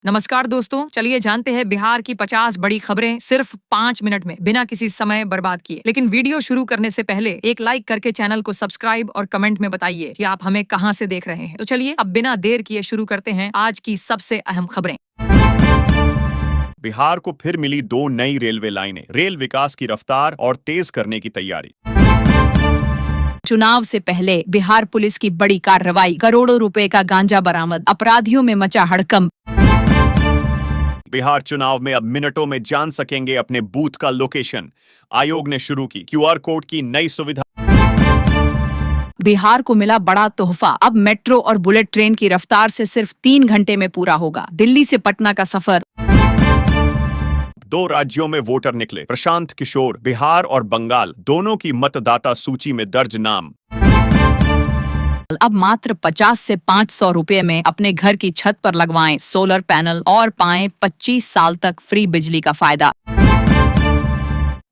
नमस्कार दोस्तों, चलिए जानते हैं बिहार की 50 बड़ी खबरें सिर्फ 5 मिनट में बिना किसी समय बर्बाद किए। लेकिन वीडियो शुरू करने से पहले एक लाइक करके चैनल को सब्सक्राइब और कमेंट में बताइए कि आप हमें कहां से देख रहे हैं। तो चलिए अब बिना देर किए शुरू करते हैं आज की सबसे अहम खबरें। बिहार को फिर मिली 2 नई रेलवे लाइनें, रेल विकास की रफ्तार और तेज करने की तैयारी। चुनाव से पहले बिहार पुलिस की बड़ी कार्रवाई, करोड़ों रुपए का गांजा बरामद, अपराधियों में मचा हड़कंप। बिहार चुनाव में अब मिनटों में जान सकेंगे अपने बूथ का लोकेशन। आयोग ने शुरू की QR कोड की नई सुविधा। बिहार को मिला बड़ा तोहफा, अब मेट्रो और बुलेट ट्रेन की रफ्तार से सिर्फ 3 घंटे में पूरा होगा दिल्ली से पटना का सफर। 2 राज्यों में वोटर निकले, प्रशांत किशोर बिहार और बंगाल दोनों की मतदाता सूची में दर्ज नाम। अब मात्र 50 से 500 रुपए में अपने घर की छत पर लगवाएं सोलर पैनल और पाएं 25 साल तक फ्री बिजली का फायदा।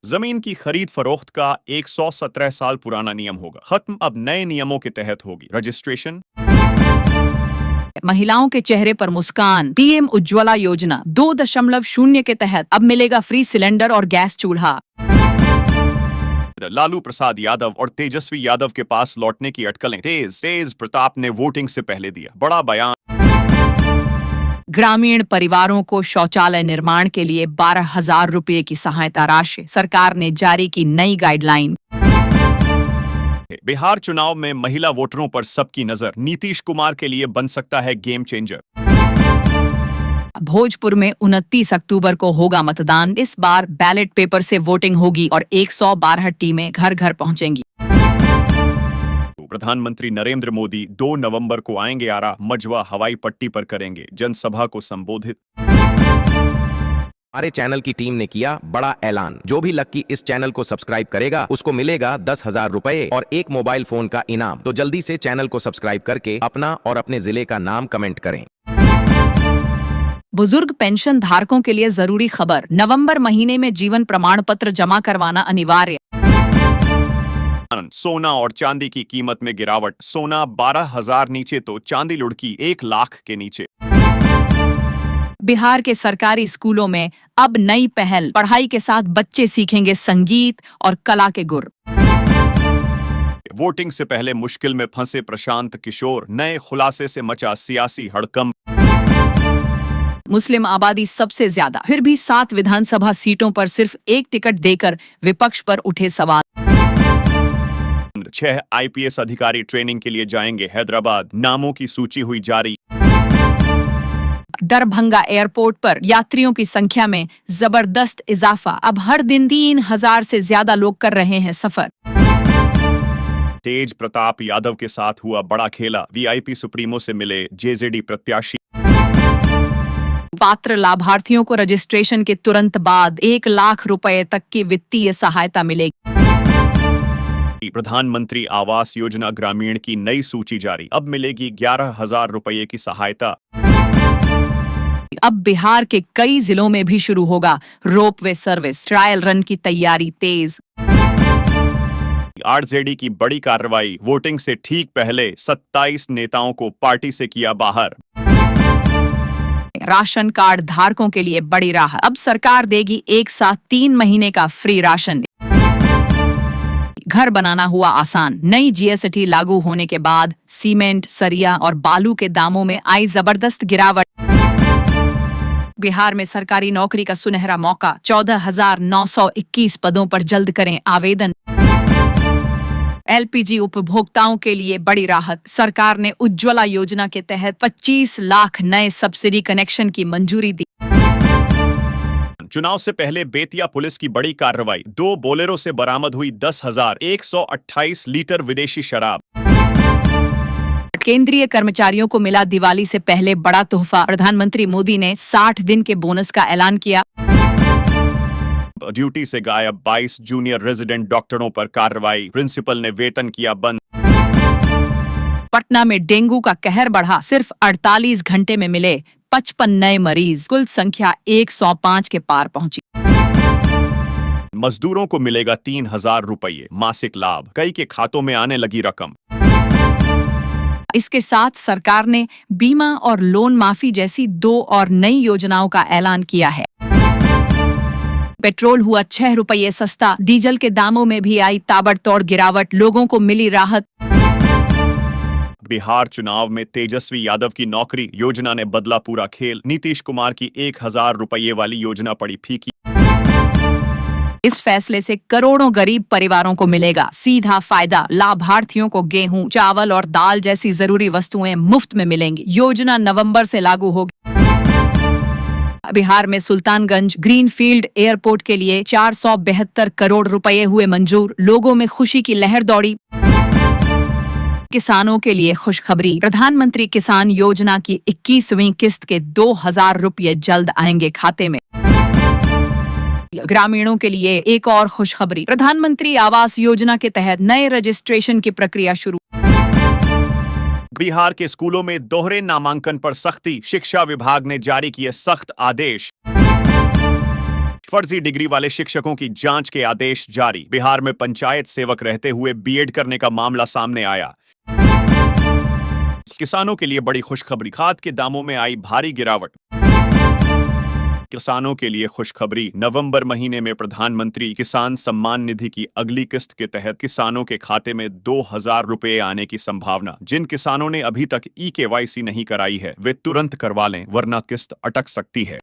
जमीन की खरीद फरोख्त का 117 साल पुराना नियम होगा खत्म, अब नए नियमों के तहत होगी रजिस्ट्रेशन। महिलाओं के चेहरे पर मुस्कान, PM उज्ज्वला योजना 2.0 के तहत अब मिलेगा फ्री सिलेंडर और गैस चूल्हा। लालू प्रसाद यादव और तेजस्वी यादव के पास लौटने की अटकलें तेज प्रताप ने वोटिंग से पहले दिया बड़ा बयान। ग्रामीण परिवारों को शौचालय निर्माण के लिए 12,000 रुपए की सहायता राशि, सरकार ने जारी की नई गाइडलाइन। बिहार चुनाव में महिला वोटरों पर सबकी नजर, नीतीश कुमार के लिए बन सकता है गेम चेंजर। भोजपुर में 29 अक्टूबर को होगा मतदान, इस बार बैलेट पेपर से वोटिंग होगी और 112 टीमें घर घर पहुंचेंगी। प्रधानमंत्री नरेंद्र मोदी 2 नवंबर को आएंगे आरा, मजवा हवाई पट्टी पर करेंगे जनसभा को संबोधित। हमारे चैनल की टीम ने किया बड़ा ऐलान, जो भी लक्की इस चैनल को सब्सक्राइब करेगा उसको मिलेगा 10,000 रुपए और एक मोबाइल फोन का इनाम। तो जल्दी से चैनल को सब्सक्राइब करके अपना और अपने जिले का नाम कमेंट करें। बुजुर्ग पेंशन धारकों के लिए जरूरी खबर, नवंबर महीने में जीवन प्रमाण पत्र जमा करवाना अनिवार्य। सोना और चांदी की कीमत में गिरावट, सोना 12,000 नीचे तो चांदी लुढ़की 1 लाख के नीचे। बिहार के सरकारी स्कूलों में अब नई पहल, पढ़ाई के साथ बच्चे सीखेंगे संगीत और कला के गुर। वोटिंग से पहले मुश्किल में फंसे प्रशांत किशोर, नए खुलासे से मचा सियासी हड़कंप। मुस्लिम आबादी सबसे ज्यादा, फिर भी 7 विधानसभा सीटों पर सिर्फ 1 टिकट देकर विपक्ष पर उठे सवाल। 6 IPS अधिकारी ट्रेनिंग के लिए जाएंगे हैदराबाद, नामों की सूची हुई जारी। दरभंगा एयरपोर्ट पर यात्रियों की संख्या में जबरदस्त इजाफा, अब हर दिन 3,000 से ज्यादा लोग कर रहे हैं सफर। तेज प्रताप यादव के साथ हुआ बड़ा खेला, VIP सुप्रीमो से मिले JJD प्रत्याशी। पात्र लाभार्थियों को रजिस्ट्रेशन के तुरंत बाद 1 लाख रुपए तक की वित्तीय सहायता मिलेगी। प्रधानमंत्री आवास योजना ग्रामीण की नई सूची जारी, अब मिलेगी 11,000 रुपए की सहायता। अब बिहार के कई जिलों में भी शुरू होगा रोपवे सर्विस, ट्रायल रन की तैयारी तेज। RJD की बड़ी कार्रवाई, वोटिंग से ठीक पहले 27 नेताओं को पार्टी से किया बाहर। राशन कार्ड धारकों के लिए बड़ी राहत, अब सरकार देगी एक साथ 3 महीने का फ्री राशन। घर बनाना हुआ आसान, नई GST लागू होने के बाद सीमेंट, सरिया और बालू के दामों में आई जबरदस्त गिरावट। बिहार में सरकारी नौकरी का सुनहरा मौका, 14,921 पदों पर जल्द करें आवेदन। LPG उपभोक्ताओं के लिए बड़ी राहत, सरकार ने उज्ज्वला योजना के तहत 25 लाख नए सब्सिडी कनेक्शन की मंजूरी दी। चुनाव से पहले बेतिया पुलिस की बड़ी कार्रवाई, 2 बोलेरो से बरामद हुई 10,128 लीटर विदेशी शराब। केंद्रीय कर्मचारियों को मिला दिवाली से पहले बड़ा तोहफा, प्रधानमंत्री मोदी ने 60 दिन के बोनस का ऐलान किया। ड्यूटी से गायब 22 जूनियर रेजिडेंट डॉक्टरों पर कार्रवाई, प्रिंसिपल ने वेतन किया बंद। पटना में डेंगू का कहर बढ़ा, सिर्फ 48 घंटे में मिले 55 नए मरीज, कुल संख्या 105 के पार पहुंची। मजदूरों को मिलेगा 3,000 रुपये मासिक लाभ, कई के खातों में आने लगी रकम। इसके साथ सरकार ने बीमा और लोन माफी जैसी 2 और नई योजनाओं का ऐलान किया है। पेट्रोल हुआ 6 रुपये सस्ता, डीजल के दामों में भी आई ताबड़तोड़ गिरावट, लोगों को मिली राहत। बिहार चुनाव में तेजस्वी यादव की नौकरी योजना ने बदला पूरा खेल, नीतीश कुमार की 1000 रुपये वाली योजना पड़ी फीकी। इस फैसले से करोड़ों गरीब परिवारों को मिलेगा सीधा फायदा। लाभार्थियों को गेहूं, चावल और दाल जैसी जरूरी वस्तुएं मुफ्त में मिलेंगी। योजना नवंबर से लागू होगी। बिहार में सुल्तानगंज ग्रीनफील्ड एयरपोर्ट के लिए 472 करोड़ रुपए हुए मंजूर, लोगों में खुशी की लहर दौड़ी। किसानों के लिए खुशखबरी, प्रधानमंत्री किसान योजना की 21वीं किस्त के 2000 रुपये जल्द आएंगे खाते में। ग्रामीणों के लिए एक और खुशखबरी, प्रधानमंत्री आवास योजना के तहत नए रजिस्ट्रेशन की प्रक्रिया शुरू। बिहार के स्कूलों में दोहरे नामांकन पर सख्ती, शिक्षा विभाग ने जारी किए सख्त आदेश। फर्जी डिग्री वाले शिक्षकों की जांच के आदेश जारी। बिहार में पंचायत सेवक रहते हुए बीएड करने का मामला सामने आया। किसानों के लिए बड़ी खुशखबरी, खाद के दामों में आई भारी गिरावट। किसानों के लिए खुशखबरी, नवंबर महीने में प्रधानमंत्री किसान सम्मान निधि की अगली किस्त के तहत किसानों के खाते में 2000 रुपये आने की संभावना। जिन किसानों ने अभी तक ई-केवाईसी नहीं कराई है वे तुरंत करवा लें, वरना किस्त अटक सकती है।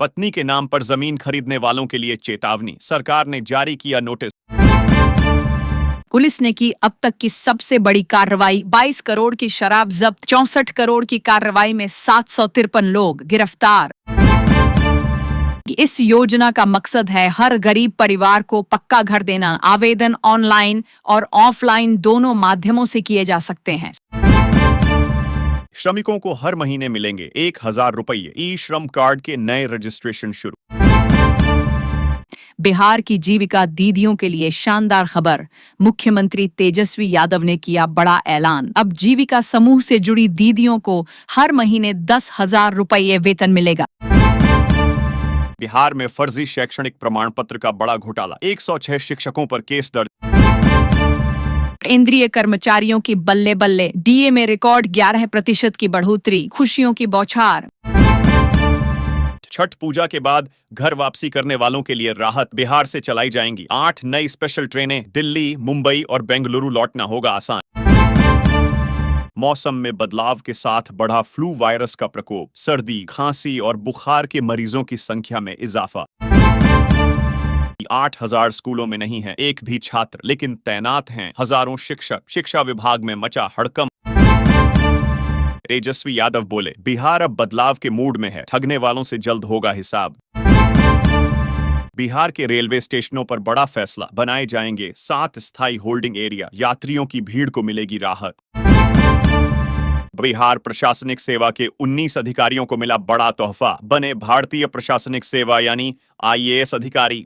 पत्नी के नाम पर जमीन खरीदने वालों के लिए चेतावनी, सरकार ने जारी किया नोटिस। पुलिस ने की अब तक की सबसे बड़ी कार्रवाई, 22 करोड़ की शराब जब्त, 64 करोड़ की कार्रवाई में 753 लोग गिरफ्तार। इस योजना का मकसद है हर गरीब परिवार को पक्का घर देना। आवेदन ऑनलाइन और ऑफलाइन दोनों माध्यमों से किए जा सकते हैं। श्रमिकों को हर महीने मिलेंगे 1000 रुपये। ई श्रम कार्ड के नए रजिस्ट्रेशन शुरू। बिहार की जीविका दीदियों के लिए शानदार खबर, मुख्यमंत्री तेजस्वी यादव ने किया बड़ा ऐलान। अब जीविका समूह से जुड़ी दीदियों को हर महीने 10,000 रुपये वेतन मिलेगा। बिहार में फर्जी शैक्षणिक प्रमाण पत्र का बड़ा घोटाला, 106 शिक्षकों पर केस दर्ज। केंद्रीय कर्मचारियों की बल्ले बल्ले, डीए में रिकॉर्ड 11% की बढ़ोतरी, खुशियों की बौछार। छठ पूजा के बाद घर वापसी करने वालों के लिए राहत, बिहार से चलाई जाएंगी 8 नई स्पेशल ट्रेनें। दिल्ली, मुंबई और बेंगलुरु लौटना होगा आसान। मौसम में बदलाव के साथ बढ़ा फ्लू वायरस का प्रकोप, सर्दी, खांसी और बुखार के मरीजों की संख्या में इजाफा। 8000 स्कूलों में नहीं है एक भी छात्र, लेकिन तैनात हैं हजारों शिक्षक। शिक्षा विभाग में मचा हड़कंप। तेजस्वी यादव बोले, बिहार अब बदलाव के मूड में है, ठगने वालों से जल्द होगा हिसाब। बिहार के रेलवे स्टेशनों पर बड़ा फैसला, बनाए जाएंगे 7 स्थायी होल्डिंग एरिया, यात्रियों की भीड़ को मिलेगी राहत। बिहार प्रशासनिक सेवा के 19 अधिकारियों को मिला बड़ा तोहफा, बने भारतीय प्रशासनिक सेवा यानी IAS अधिकारी।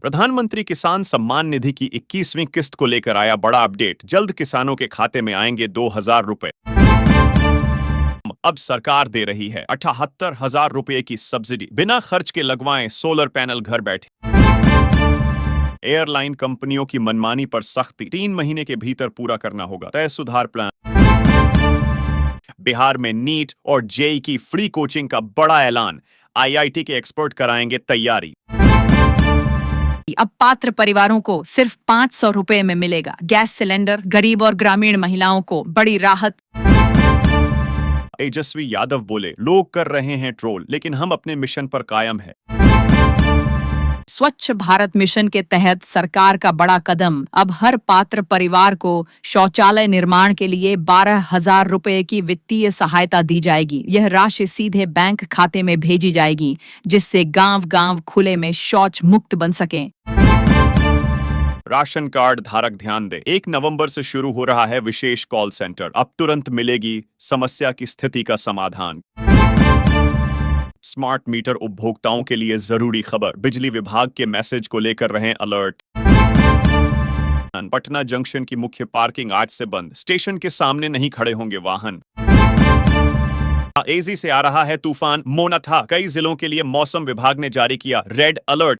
प्रधानमंत्री किसान सम्मान निधि की 21वीं किस्त को लेकर आया बड़ा अपडेट, जल्द किसानों के खाते में आएंगे 2000 रुपए। अब सरकार दे रही है 78,000 रुपए की सब्सिडी, बिना खर्च के लगवाएं सोलर पैनल घर बैठे। एयरलाइन कंपनियों की मनमानी पर सख्ती, 3 महीने के भीतर पूरा करना होगा तय सुधार प्लान। बिहार में नीट और जेई की फ्री कोचिंग का बड़ा ऐलान, IIT के एक्सपर्ट कराएंगे तैयारी। अब पात्र परिवारों को सिर्फ 500 रुपए में मिलेगा गैस सिलेंडर, गरीब और ग्रामीण महिलाओं को बड़ी राहत। तेजस्वी यादव बोले, लोग कर रहे हैं ट्रोल, लेकिन हम अपने मिशन पर कायम है। स्वच्छ भारत मिशन के तहत सरकार का बड़ा कदम, अब हर पात्र परिवार को शौचालय निर्माण के लिए 12,000 रुपए की वित्तीय सहायता दी जाएगी। यह राशि सीधे बैंक खाते में भेजी जाएगी, जिससे गांव-गांव खुले में शौच मुक्त बन सकें। राशन कार्ड धारक ध्यान दे, 1 नवंबर से शुरू हो रहा है विशेष कॉल सेंटर, अब तुरंत मिलेगी समस्या की स्थिति का समाधान। स्मार्ट मीटर उपभोक्ताओं के लिए जरूरी खबर, बिजली विभाग के मैसेज को लेकर रहें अलर्ट। पटना जंक्शन की मुख्य पार्किंग आज से बंद, स्टेशन के सामने नहीं खड़े होंगे वाहन। एजी से आ रहा है तूफान मोनाथा, कई जिलों के लिए मौसम विभाग ने जारी किया रेड अलर्ट।